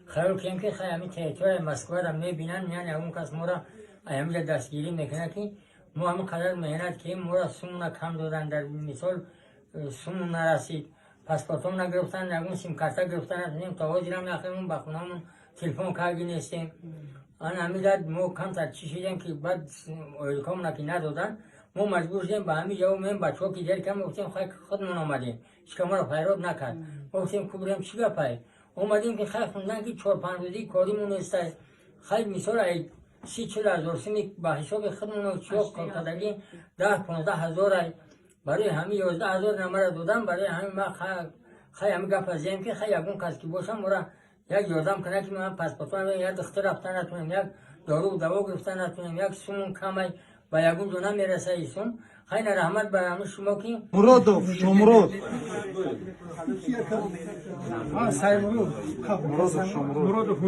خیال کردیم که خیلی همین تریتور مسکو را میبینن یعنی اون کس ما را همینجا دستگیری میکنه که ما همین قدر مهنت که ما را سومون کم دادن در مثال سومون نرسید پاسپورتمون نگرفتن نگون سیم کارت گرفتن نتونیم تا حاضر هم نخیرمون با خونهمون تلفن کارگی نیستیم آن همین ما کم تا چی شدیم که بعد اویلکامون که ندادن ما مجبور شدیم با همین جواب میم بچه ها که در کم گفتیم خودمون آمدیم هیچ ما را پیرود نکرد گفتیم کبریم چی گپای اومدیم که خیلی خوندن که 4-5 روزی کاریمون نیست خیلی مثال ای 30-40 هزار سیمی با حساب خودمون چوب کارکردگی 10-15 هزار برای همین 11 هزار نمره دادم برای همین ما خیلی همین گپ ازیم که خیلی اون کس که باشم مرا یک یاردم کنه که من پاسپورتم یک دختر رفتن نتونم یک دارو دوا گرفتن نتونم یک سومون کمی با یگون دو نمیرسه ایشون خیلی رحمت بر همه شما که مرادov شمرود سایمرود مرادov شمرود مرادov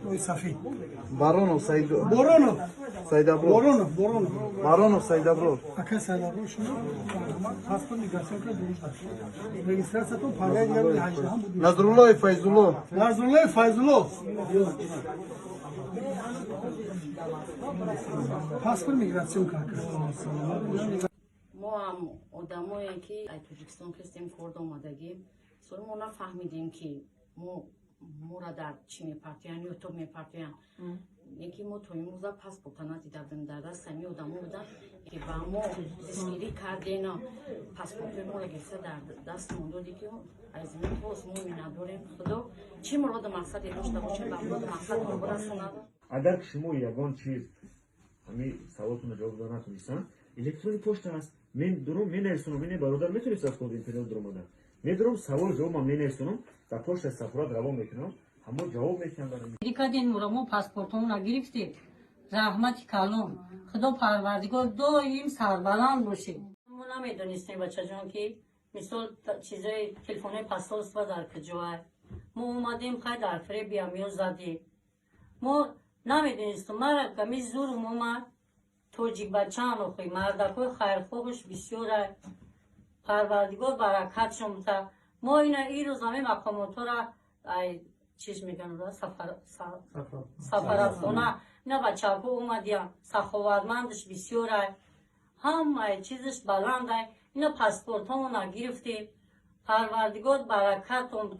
اوی صفی баронов боронов саидаброр боронов боронов баронов саидаброр ака саидаброр шумо паспорт миграцион регистрациятон пагаи 18 буд назруллои файзулло назруллои файзулло паспорт миграцион ما هم آدمایی که از تاجیکستان هستیم کارد آمدگیم سوال ما نفهمیدیم که ما را در چی میپرتین یا تو میپرتین یکی ما توی موزه پاسپورت ندیده بودیم در دست همی آدم بودن که با ما دستگیری کردین پاسپورت ما را گرفته در دست ما دادی که از این پاس ما می نداریم خدا چی مراد مقصدی داشته باشیم با مراد مقصد ما برسوند اگر شما یگان چیز همین سوالتون رو جواب دادن نتونستن الکترونی پشت هست من درم من نرسونم من برادر میتونید از خود اینترنت درم بدن میدرم سوال جواب من نرسونم در پشت سفارت روان میکنم همه جواب میکنم برام دیگه مرامو پاسپورتمون نگرفتید زحمت کلام خدا پروردگار دائم سربلند باشه ما نمیدونستیم بچه جان که مثال چیزای تلفن پاسپورت و در کجاست ما اومدیم خیلی در فریب بیامیو زدیم ما نمیدونستم مرا کمی زور اومد توجیک بچه‌ان و خوی مردکوی خیرخواهش بسیار پروردگار برکت شما ما این روز همه مقامات را چیز میگن را سفارت خونه اینا بچه ها اومدیم سخاوتمندش بسیار همه چیزش بلنده اینا پاسپورت همون نگرفتیم پروردگار برکت هم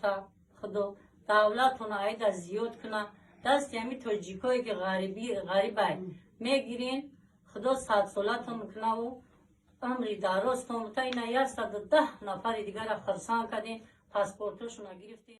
خدا دولتون عید زیاد کنه دست همی توجیکایی که غریبه میگیرین خدا 100 سالتون میکنه و عمری دراز تون تا این 110 نفر دیگر خرسان کردین پاسپورتشون گرفتین